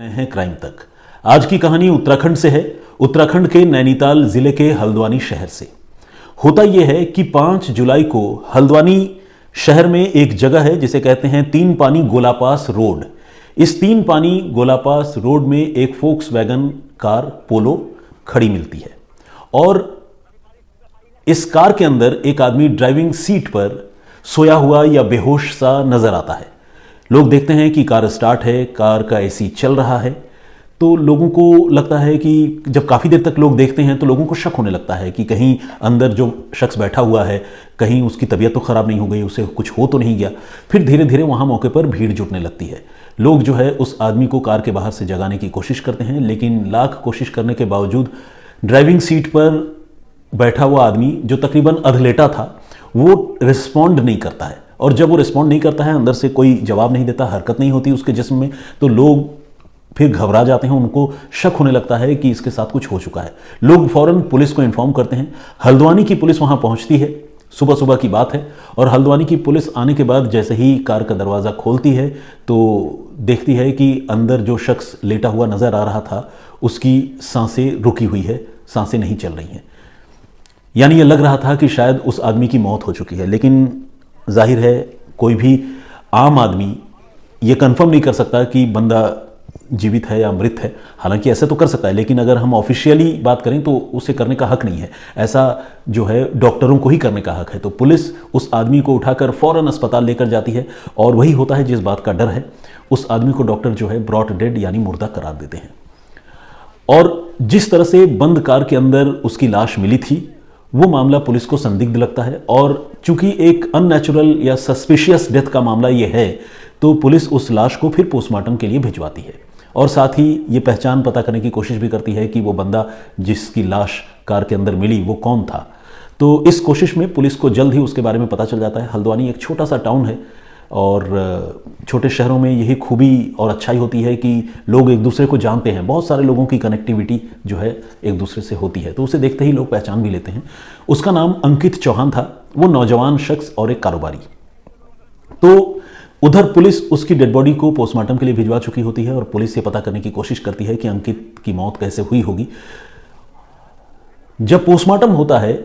हैं क्राइम तक। आज की कहानी उत्तराखंड से है। उत्तराखंड के नैनीताल जिले के हल्द्वानी शहर से। होता यह है कि 5 जुलाई को हल्द्वानी शहर में एक जगह है जिसे कहते हैं तीन पानी गोलापास रोड। इस तीन पानी गोलापास रोड में एक फोक्सवैगन कार पोलो खड़ी मिलती है और इस कार के अंदर एक आदमी ड्राइविंग सीट पर सोया हुआ या बेहोश सा नजर आता है। लोग देखते हैं कि कार स्टार्ट है, कार का एसी चल रहा है, तो लोगों को लगता है कि जब काफ़ी देर तक लोग देखते हैं तो लोगों को शक होने लगता है कि कहीं अंदर जो शख्स बैठा हुआ है कहीं उसकी तबीयत तो ख़राब नहीं हो गई, उसे कुछ हो तो नहीं गया। फिर धीरे धीरे वहाँ मौके पर भीड़ जुटने लगती है। लोग जो है उस आदमी को कार के बाहर से जगाने की कोशिश करते हैं, लेकिन लाख कोशिश करने के बावजूद ड्राइविंग सीट पर बैठा हुआ आदमी जो तकरीबन अधलेटा था वो रिस्पॉन्ड नहीं करता है। और जब वो रिस्पॉन्ड नहीं करता है, अंदर से कोई जवाब नहीं देता, हरकत नहीं होती उसके जिस्म में, तो लोग फिर घबरा जाते हैं। उनको शक होने लगता है कि इसके साथ कुछ हो चुका है। लोग फौरन पुलिस को इन्फॉर्म करते हैं। हल्द्वानी की पुलिस वहां पहुंचती है। सुबह सुबह की बात है और हल्द्वानी की पुलिस आने के बाद जैसे ही कार का दरवाज़ा खोलती है तो देखती है कि अंदर जो शख्स लेटा हुआ नजर आ रहा था उसकी सांसें रुकी हुई है, सांसें नहीं चल रही हैं। यानी ये लग रहा था कि शायद उस आदमी की मौत हो चुकी है, लेकिन जाहिर है कोई भी आम आदमी ये कंफर्म नहीं कर सकता कि बंदा जीवित है या मृत है। हालांकि ऐसे तो कर सकता है, लेकिन अगर हम ऑफिशियली बात करें तो उसे करने का हक नहीं है। ऐसा जो है डॉक्टरों को ही करने का हक है। तो पुलिस उस आदमी को उठाकर फौरन अस्पताल लेकर जाती है और वही होता है जिस बात का डर है। उस आदमी को डॉक्टर जो है ब्रॉट डेड यानी मुर्दा करार देते हैं। और जिस तरह से बंद कार के अंदर उसकी लाश मिली थी वो मामला पुलिस को संदिग्ध लगता है और चूंकि एक अननेचुरल या सस्पिशियस डेथ का मामला ये है तो पुलिस उस लाश को फिर पोस्टमार्टम के लिए भिजवाती है और साथ ही ये पहचान पता करने की कोशिश भी करती है कि वो बंदा जिसकी लाश कार के अंदर मिली वो कौन था। तो इस कोशिश में पुलिस को जल्द ही उसके बारे में पता चल जाता है। हल्द्वानी एक छोटा सा टाउन है और छोटे शहरों में यही खूबी और अच्छाई होती है कि लोग एक दूसरे को जानते हैं। बहुत सारे लोगों की कनेक्टिविटी जो है एक दूसरे से होती है, तो उसे देखते ही लोग पहचान भी लेते हैं। उसका नाम अंकित चौहान था। वो नौजवान शख्स और एक कारोबारी। तो उधर पुलिस उसकी डेड बॉडी को पोस्टमार्टम के लिए भिजवा चुकी होती है और पुलिस ये पता करने की कोशिश करती है कि अंकित की मौत कैसे हुई होगी। जब पोस्टमार्टम होता है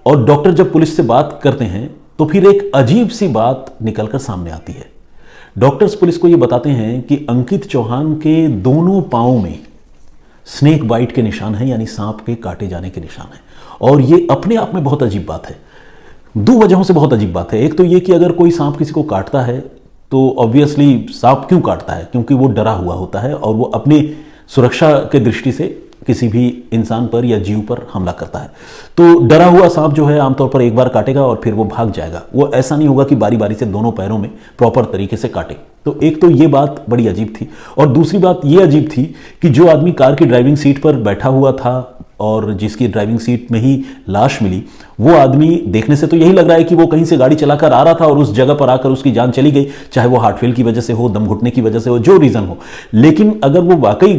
और डॉक्टर जब पुलिस से बात करते हैं तो फिर एक अजीब सी बात निकलकर सामने आती है। डॉक्टर्स पुलिस को यह बताते हैं कि अंकित चौहान के दोनों पांवों में स्नेक बाइट के निशान हैं, यानी सांप के काटे जाने के निशान हैं। और ये अपने आप में बहुत अजीब बात है। दो वजहों से बहुत अजीब बात है। एक तो ये कि अगर कोई सांप किसी को काटता है तो ऑब्वियसली सांप क्यों काटता है? क्योंकि वो डरा हुआ होता है और वो अपनी सुरक्षा के दृष्टि से किसी भी इंसान पर या जीव पर हमला करता है। तो डरा हुआ सांप जो है आमतौर पर एक बार काटेगा और फिर वो भाग जाएगा। वो ऐसा नहीं होगा कि बारी बारी से दोनों पैरों में प्रॉपर तरीके से काटे। तो एक तो ये बात बड़ी अजीब थी और दूसरी बात ये अजीब थी कि जो आदमी कार की ड्राइविंग सीट पर बैठा हुआ था और जिसकी ड्राइविंग सीट में ही लाश मिली, वो आदमी देखने से तो यही लग रहा है कि वो कहीं से गाड़ी चलाकर आ रहा था और उस जगह पर आकर उसकी जान चली गई, चाहे वो हार्ट फेल की वजह से हो, दम घुटने की वजह से हो, जो रीजन हो। लेकिन अगर वो वाकई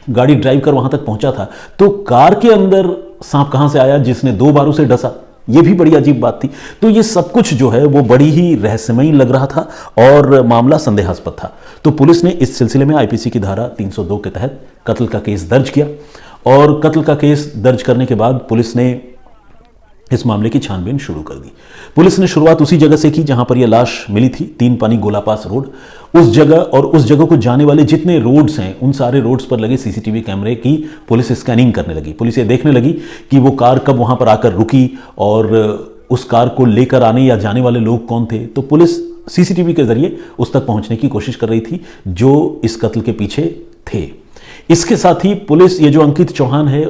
गाड़ी ड्राइव कर वहां तक पहुंचा था तो कार के अंदर सांप कहां से आया जिसने 2 बार उसे डसा? ये भी बड़ी अजीब बात थी। तो ये सब कुछ जो है वो बड़ी ही रहस्यमयी लग रहा था और मामला संदेहास्पद था। तो पुलिस ने इस सिलसिले में आईपीसी की धारा 302 के तहत कत्ल का केस दर्ज किया और कत्ल का केस दर्ज करने के बाद पुलिस ने इस मामले की छानबीन शुरू कर दी। पुलिस ने शुरुआत उसी जगह से की जहां पर यह लाश मिली थी, तीन पानी गोलापास रोड। उस जगह और उस जगह को जाने वाले जितने रोड्स हैं उन सारे रोड्स पर लगे सीसीटीवी कैमरे की पुलिस स्कैनिंग करने लगी। पुलिस ये देखने लगी कि वो कार कब वहां पर आकर रुकी और उस कार को लेकर आने या जाने वाले लोग कौन थे। तो पुलिस सीसीटीवी के जरिए उस तक पहुंचने की कोशिश कर रही थी जो इस कत्ल के पीछे थे। इसके साथ ही पुलिस, ये जो अंकित चौहान है,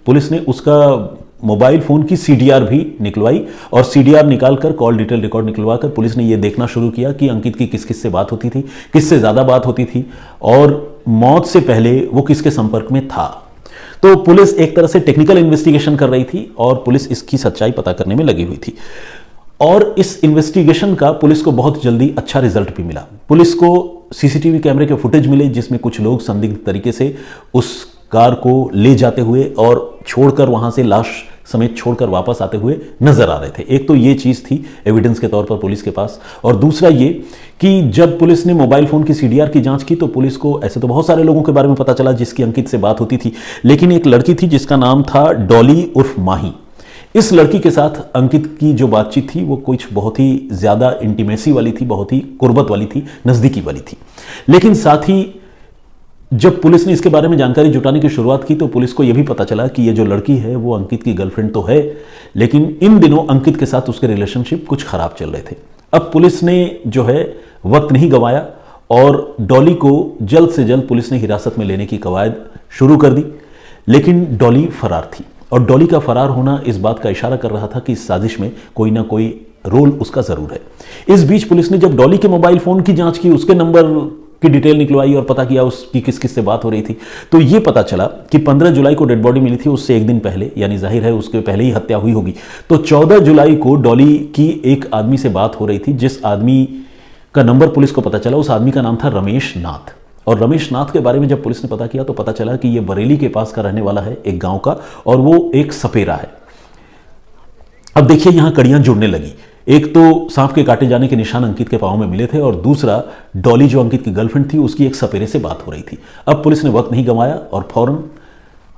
पुलिस ने उसका मोबाइल फोन की सीडीआर भी निकलवाई और सीडीआर निकालकर कॉल डिटेल रिकॉर्ड निकलवाकर पुलिस ने यह देखना शुरू किया कि अंकित की किस किस से बात होती थी, किससे ज्यादा बात होती थी और मौत से पहले वो किसके संपर्क में था। तो पुलिस एक तरह से टेक्निकल इन्वेस्टिगेशन कर रही थी और पुलिस इसकी सच्चाई पता करने में लगी हुई थी। और इस इन्वेस्टिगेशन का पुलिस को बहुत जल्दी अच्छा रिजल्ट भी मिला। पुलिस को सीसीटीवी कैमरे के फुटेज मिले जिसमें कुछ लोग संदिग्ध तरीके से उस कार को ले जाते हुए और छोड़कर वहां से लाश समेत छोड़कर वापस आते हुए नजर आ रहे थे। एक तो ये चीज थी एविडेंस के तौर पर पुलिस के पास, और दूसरा ये कि जब पुलिस ने मोबाइल फोन की सीडीआर की जांच की तो पुलिस को ऐसे तो बहुत सारे लोगों के बारे में पता चला जिसकी अंकित से बात होती थी, लेकिन एक लड़की थी जिसका नाम था डॉली उर्फ माही। इस लड़की के साथ अंकित की जो बातचीत थी वो कुछ बहुत ही ज्यादा इंटीमेसी वाली थी, बहुत ही कुर्बत वाली थी, नजदीकी वाली थी। लेकिन साथ ही जब पुलिस ने इसके बारे में जानकारी जुटाने की शुरुआत की तो पुलिस को यह भी पता चला कि ये जो लड़की है वो अंकित की गर्लफ्रेंड तो है, लेकिन इन दिनों अंकित के साथ उसके रिलेशनशिप कुछ खराब चल रहे थे। अब पुलिस ने जो है वक्त नहीं गंवाया और डॉली को जल्द से जल्द पुलिस ने हिरासत में लेने की कवायद शुरू कर दी, लेकिन डॉली फरार थी और डॉली का फरार होना इस बात का इशारा कर रहा था कि इस साजिश में कोई ना कोई रोल उसका जरूर है। इस बीच पुलिस ने जब डॉली के मोबाइल फोन की जांच की, उसके नंबर की डिटेल निकलवाई और पता किया उसकी किस किस से बात हो रही थी, तो यह पता चला कि 15 जुलाई को डेड बॉडी मिली थी, उससे एक दिन पहले, यानी जाहिर है उसके पहले ही हत्या हुई होगी। तो 14 जुलाई को डॉली की एक आदमी से बात हो रही थी, जिस आदमी का नंबर पुलिस को पता चला उस आदमी का नाम था रमेश नाथ। और रमेश नाथ के बारे में जब पुलिस ने पता किया तो पता चला कि यह बरेली के पास का रहने वाला है, एक गांव का, और वो एक सपेरा है। अब देखिए यहां कड़ियां जुड़ने लगी। एक तो सांप के काटे जाने के निशान अंकित के पांव में मिले थे और दूसरा डॉली जो अंकित की गर्लफ्रेंड थी उसकी एक सपेरे से बात हो रही थी। अब पुलिस ने वक्त नहीं गंवाया और फौरन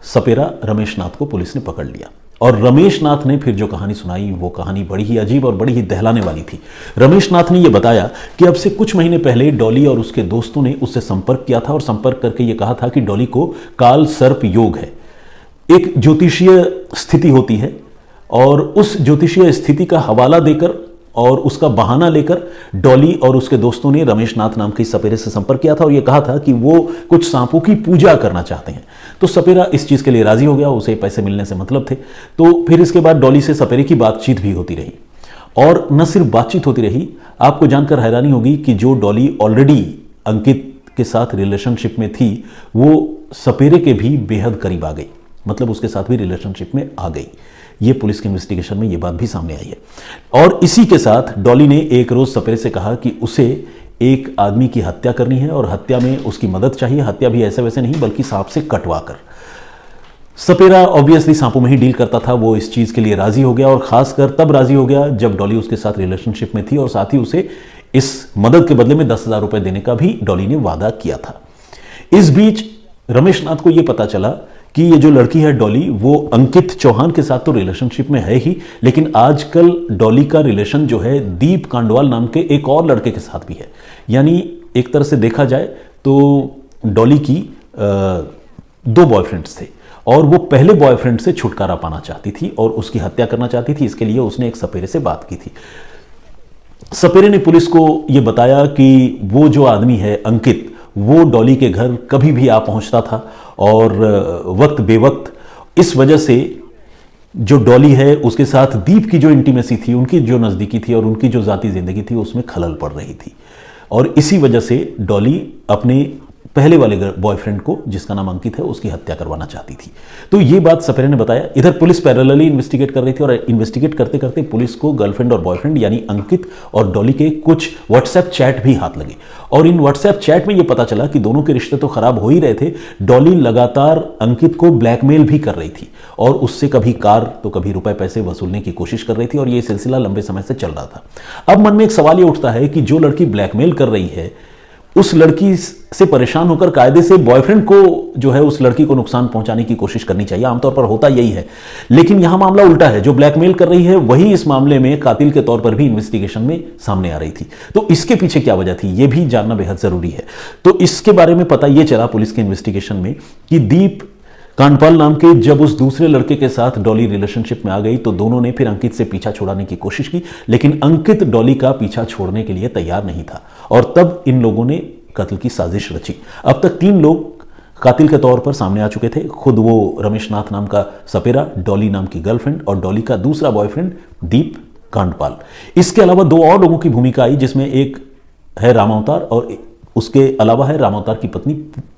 सपेरा रमेश नाथ को पुलिस ने पकड़ लिया। और रमेश नाथ ने फिर जो कहानी सुनाई वो कहानी बड़ी ही अजीब और बड़ी ही दहलाने वाली थी। रमेश नाथ ने यह बताया कि अब से कुछ महीने पहले डॉली और उसके दोस्तों ने उससे संपर्क किया था और संपर्क करके यह कहा था कि डॉली को काल सर्प योग है, एक ज्योतिषीय स्थिति होती है, और उस ज्योतिषीय स्थिति का हवाला देकर और उसका बहाना लेकर डॉली और उसके दोस्तों ने रमेश नाथ नाम के सपेरे से संपर्क किया था और यह कहा था कि वो कुछ सांपों की पूजा करना चाहते हैं। तो सपेरा इस चीज के लिए राजी हो गया, उसे पैसे मिलने से मतलब थे। तो फिर इसके बाद डॉली से सपेरे की बातचीत भी होती रही, और न सिर्फ बातचीत होती रही, आपको जानकर हैरानी होगी कि जो डॉली ऑलरेडी अंकित के साथ रिलेशनशिप में थी वो सपेरे के भी बेहद करीब आ गई, मतलब उसके साथ भी रिलेशनशिप में आ गई। ये पुलिस के इन्वेस्टिगेशन में ये बात भी सामने आई है। और इसी के साथ डॉली ने एक रोज सपेरे से कहा कि उसे एक आदमी की हत्या करनी है और हत्या में उसकी मदद चाहिए, हत्या भी ऐसे वैसे नहीं बल्कि सांप से कटवा कर। सपेरा ऑब्वियसली सांपों में ही डील करता था, वो इस चीज के लिए राजी हो गया और खासकर तब राजी हो गया जब डॉली उसके साथ रिलेशनशिप में थी और साथ ही उसे इस मदद के बदले में 10,000 रुपए देने का भी डॉली ने वादा किया था। इस बीच रमेश नाथ को यह पता चला कि ये जो लड़की है डॉली वो अंकित चौहान के साथ तो रिलेशनशिप में है ही, लेकिन आजकल डॉली का रिलेशन जो है दीप कांडवाल नाम के एक और लड़के के साथ भी है। यानी एक तरह से देखा जाए तो डॉली की 2 बॉयफ्रेंड्स थे और वो पहले बॉयफ्रेंड से छुटकारा पाना चाहती थी और उसकी हत्या करना चाहती थी। इसके लिए उसने एक सपेरे से बात की थी। सपेरे ने पुलिस को यह बताया कि वो जो आदमी है अंकित, वो डॉली के घर कभी भी आ पहुंचता था और वक्त बेवक्त, इस वजह से जो डॉली है उसके साथ दीप की जो इंटीमेसी थी, उनकी जो नज़दीकी थी और उनकी जो ज़ाती ज़िंदगी थी उसमें खलल पड़ रही थी। और इसी वजह से डॉली अपने पहले वाले बॉयफ्रेंड को, जिसका नाम अंकित है, उसकी हत्या करवाना चाहती थी। तो ये बात सपेरे ने बताया। इधर पुलिस पैरेलली इन्वेस्टिगेट कर रही थी और इन्वेस्टिगेट करते करते पुलिस को गर्लफ्रेंड और बॉयफ्रेंड यानी अंकित और डॉली के कुछ व्हाट्सएप चैट भी हाथ लगे और इन व्हाट्सएप चैट में यह पता चला कि दोनों के रिश्ते तो खराब हो ही रहे थे, डॉली लगातार अंकित को ब्लैकमेल भी कर रही थी और उससे कभी कार तो कभी रुपए पैसे वसूलने की कोशिश कर रही थी और यह सिलसिला लंबे समय से चल रहा था। अब मन में एक सवाल यह उठता है कि जो लड़की ब्लैकमेल कर रही है उस लड़की से परेशान होकर कायदे से बॉयफ्रेंड को जो है उस लड़की को नुकसान पहुंचाने की कोशिश करनी चाहिए, आमतौर पर होता यही है। लेकिन यहां मामला उल्टा है, जो ब्लैकमेल कर रही है वही इस मामले में कातिल के तौर पर भी इन्वेस्टिगेशन में सामने आ रही थी। तो इसके पीछे क्या वजह थी यह भी जानना बेहद जरूरी है। तो इसके बारे में पता यह चला पुलिस के इन्वेस्टिगेशन में कि दीप कांडपाल नाम के जब उस दूसरे लड़के के साथ डॉली रिलेशनशिप में आ गई तो दोनों ने फिर अंकित से पीछा छुड़ाने की कोशिश की, लेकिन अंकित डॉली का पीछा छोड़ने के लिए तैयार नहीं था और तब इन लोगों ने कत्ल की साजिश रची। अब तक 3 लोग कातिल के तौर पर सामने आ चुके थे, खुद वो रमेश नाथ नाम का सपेरा, डॉली नाम की गर्लफ्रेंड और डॉली का दूसरा बॉयफ्रेंड दीप कांडपाल। इसके अलावा 2 और लोगों की भूमिका आई, जिसमें एक है रामावतार और उसके अलावा है रामावतार की पत्नी,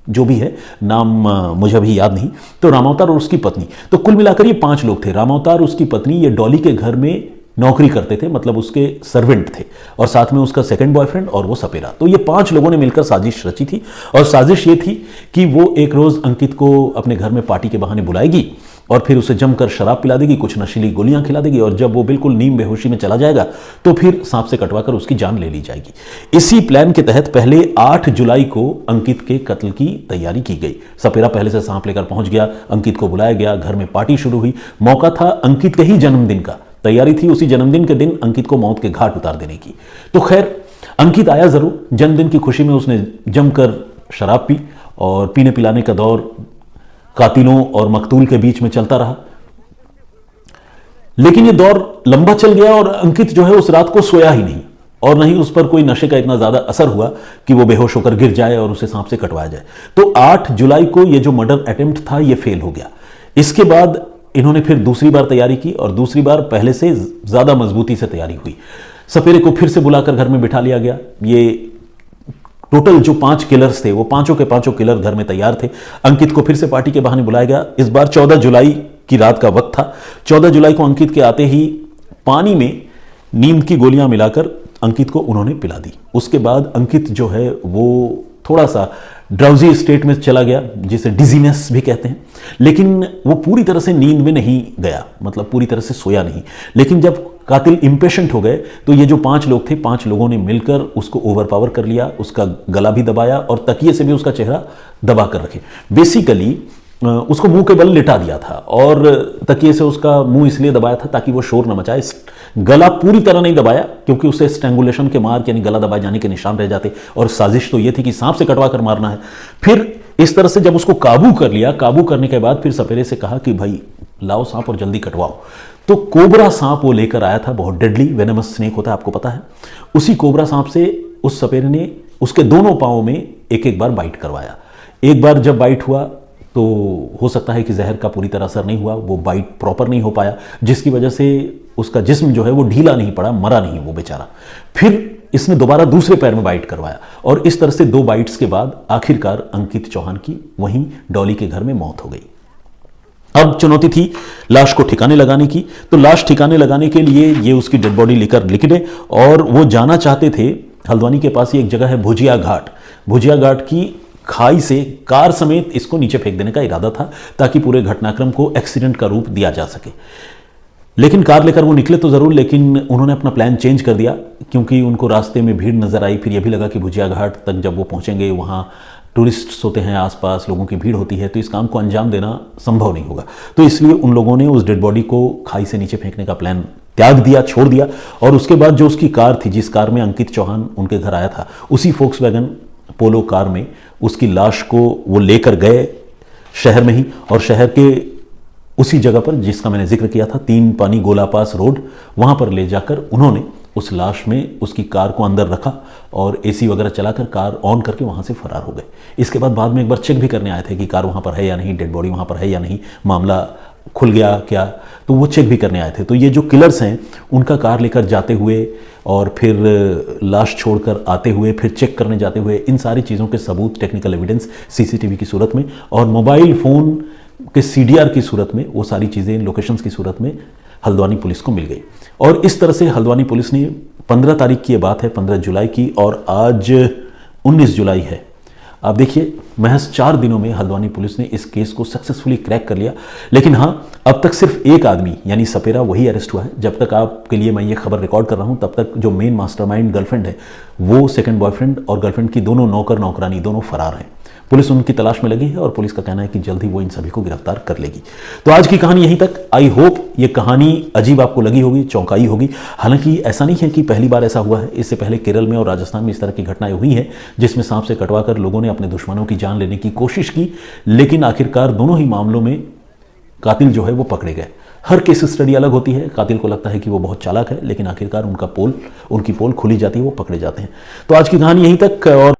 जो भी है नाम मुझे अभी याद नहीं। तो रामावतार और उसकी पत्नी, तो कुल मिलाकर ये 5 लोग थे। रामावतार, उसकी पत्नी, ये डॉली के घर में नौकरी करते थे, मतलब उसके सर्वेंट थे, और साथ में उसका सेकंड बॉयफ्रेंड और वो सपेरा। तो ये 5 लोगों ने मिलकर साजिश रची थी और साजिश ये थी कि वो एक रोज अंकित को अपने घर में पार्टी के बहाने बुलाएगी और फिर उसे जमकर शराब पिला देगी, कुछ नशीली गोलियां खिला देगी, और जब वो बिल्कुल नीम बेहोशी में चला जाएगा तो फिर सांप से कटवाकर उसकी जान ले ली जाएगी। इसी प्लान के तहत पहले 8 जुलाई को अंकित के कत्ल की तैयारी की गई। सपेरा पहले से सांप लेकर पहुंच गया, अंकित को बुलाया गया, घर में पार्टी शुरू हुई। मौका था अंकित के ही जन्मदिन का, तैयारी थी उसी जन्मदिन के दिन अंकित को मौत के घाट उतार देने की। तो खैर अंकित आया जरूर, जन्मदिन की खुशी में उसने जमकर शराब पी और पीने पिलाने का दौर कातिलों और मकतूल के बीच में चलता रहा। लेकिन यह दौर लंबा चल गया और अंकित जो है उस रात को सोया ही नहीं, और नहीं उस पर कोई नशे का इतना ज्यादा असर हुआ कि वो बेहोश होकर गिर जाए और उसे सांप से कटवाया जाए। तो 8 जुलाई को यह जो मर्डर अटेम्प्ट था यह फेल हो गया। इसके बाद इन्होंने फिर दूसरी बार तैयारी की और दूसरी बार पहले से ज्यादा मजबूती से तैयारी हुई। सपेरे को फिर से बुलाकर घर में बिठा लिया गया। ये टोटल जो 5 किलर्स थे वो पांचों के पांचों किलर घर में तैयार थे। अंकित को फिर से पार्टी के बहाने बुलाया गया। इस बार 14 जुलाई की रात का वक्त था। 14 जुलाई को अंकित के आते ही पानी में नींद की गोलियां मिलाकर अंकित को उन्होंने पिला दी। उसके बाद अंकित जो है वो थोड़ा सा ड्राउजी स्टेट में चला गया, जिसे डिजीनेस भी कहते हैं, लेकिन वो पूरी तरह से नींद में नहीं गया, मतलब पूरी तरह से सोया नहीं। लेकिन जब कातिल इंपेशेंट हो गए तो ये जो 5 लोग थे, 5 लोगों ने मिलकर उसको ओवरपावर कर लिया, उसका गला भी दबाया और तकिए से भी उसका चेहरा दबा कर रखे। बेसिकली उसको मुंह के बल लिटा दिया था और तकिए से उसका मुंह इसलिए दबाया था ताकि वो शोर न मचाए। गला पूरी तरह नहीं दबाया क्योंकि उसे स्ट्रैंगुलेशन के मार्क यानी गला दबाए जाने के निशान रह जाते, और साजिश तो ये थी कि सांप से कटवा कर मारना है। फिर इस तरह से जब उसको काबू कर लिया, काबू करने के बाद फिर सपेरे से कहा कि भाई लाओ सांप और जल्दी कटवाओ। तो कोबरा सांप वो लेकर आया था, बहुत डेडली वेनमस स्नेक होता है, आपको पता है। उसी कोबरा सांप से उस सपेरे ने उसके दोनों पांवों में एक एक बार बाइट करवाया। एक बार जब बाइट हुआ तो हो सकता है कि जहर का पूरी तरह असर नहीं हुआ, वो बाइट प्रॉपर नहीं हो पाया, जिसकी वजह से उसका जिस्म जो है वो ढीला नहीं पड़ा, मरा नहीं वो बेचारा। फिर इसने दोबारा दूसरे पैर में बाइट करवाया और इस तरह से 2 बाइट्स के बाद आखिरकार अंकित चौहान की वहीं डॉली के घर में मौत हो गई। अब चुनौती थी लाश को ठिकाने लगाने की। तो लाश ठिकाने लगाने के लिए ये उसकी डेड बॉडी लेकर निकले और वो जाना चाहते थे, हल्द्वानी के पास ही एक जगह है भुजिया घाट। भुजिया घाट की खाई से कार समेत इसको नीचे फेंक देने का इरादा था ताकि पूरे घटनाक्रम को एक्सीडेंट का रूप दिया जा सके। लेकिन कार लेकर वो निकले तो जरूर, लेकिन उन्होंने अपना प्लान चेंज कर दिया क्योंकि उनको रास्ते में भीड़ नजर आई। फिर यह भी लगा कि भुजिया घाट तक जब वो पहुंचेंगे वहां टूरिस्ट्स होते हैं, आसपास लोगों की भीड़ होती है, तो इस काम को अंजाम देना संभव नहीं होगा। तो इसलिए उन लोगों ने उस डेड बॉडी को खाई से नीचे फेंकने का प्लान त्याग दिया, छोड़ दिया। और उसके बाद जो उसकी कार थी, जिस कार में अंकित चौहान उनके घर आया था, उसी फोक्सवैगन पोलो कार में उसकी लाश को वो लेकर गए शहर में ही, और शहर के उसी जगह पर जिसका मैंने जिक्र किया था 3 पानी गोलापास रोड, वहां पर ले जाकर उन्होंने उस लाश में उसकी कार को अंदर रखा और एसी वगैरह चलाकर कार ऑन करके वहां से फरार हो गए। इसके बाद में एक बार चेक भी करने आए थे कि कार वहां पर है या नहीं, डेड बॉडी वहां पर है या नहीं, मामला खुल गया क्या, तो वो चेक भी करने आए थे। तो ये जो किलर्स हैं उनका कार लेकर जाते हुए और फिर लाश छोड़कर आते हुए, फिर चेक करने जाते हुए, इन सारी चीज़ों के सबूत, टेक्निकल एविडेंस सीसीटीवी की सूरत में और मोबाइल फ़ोन के सीडीआर की सूरत में, वो सारी चीज़ें लोकेशंस की सूरत में हल्द्वानी पुलिस को मिल गई। और इस तरह से हल्द्वानी पुलिस ने 15 तारीख की ये बात है, 15 जुलाई की, और आज 19 जुलाई है। आप देखिए महज 4 दिनों में हल्द्वानी पुलिस ने इस केस को सक्सेसफुली क्रैक कर लिया। लेकिन हाँ, अब तक सिर्फ एक आदमी यानी सपेरा वही अरेस्ट हुआ है। जब तक आपके लिए मैं ये खबर रिकॉर्ड कर रहा हूँ तब तक जो मेन मास्टरमाइंड गर्लफ्रेंड है, वो सेकंड बॉयफ्रेंड और गर्लफ्रेंड की दोनों नौकर नौकरानी दोनों फरार हैं। पुलिस उनकी तलाश में लगी है और पुलिस का कहना है कि जल्द ही वो इन सभी को गिरफ्तार कर लेगी। तो आज की कहानी यहीं तक। आई होप ये कहानी अजीब आपको लगी होगी, चौंकाई होगी। हालांकि ऐसा नहीं है कि पहली बार ऐसा हुआ है, इससे पहले केरल में और राजस्थान में इस तरह की घटनाएं हुई हैं जिसमें सांप से कटवाकर लोगों ने अपने दुश्मनों की जान लेने की कोशिश की, लेकिन आखिरकार दोनों ही मामलों में कातिल जो है वो पकड़े गए। हर केस स्टडी अलग होती है। कातिल को लगता है कि वो बहुत चालाक है, लेकिन आखिरकार उनकी पोल खुली जाती है, वो पकड़े जाते हैं। तो आज की कहानी यहीं तक। और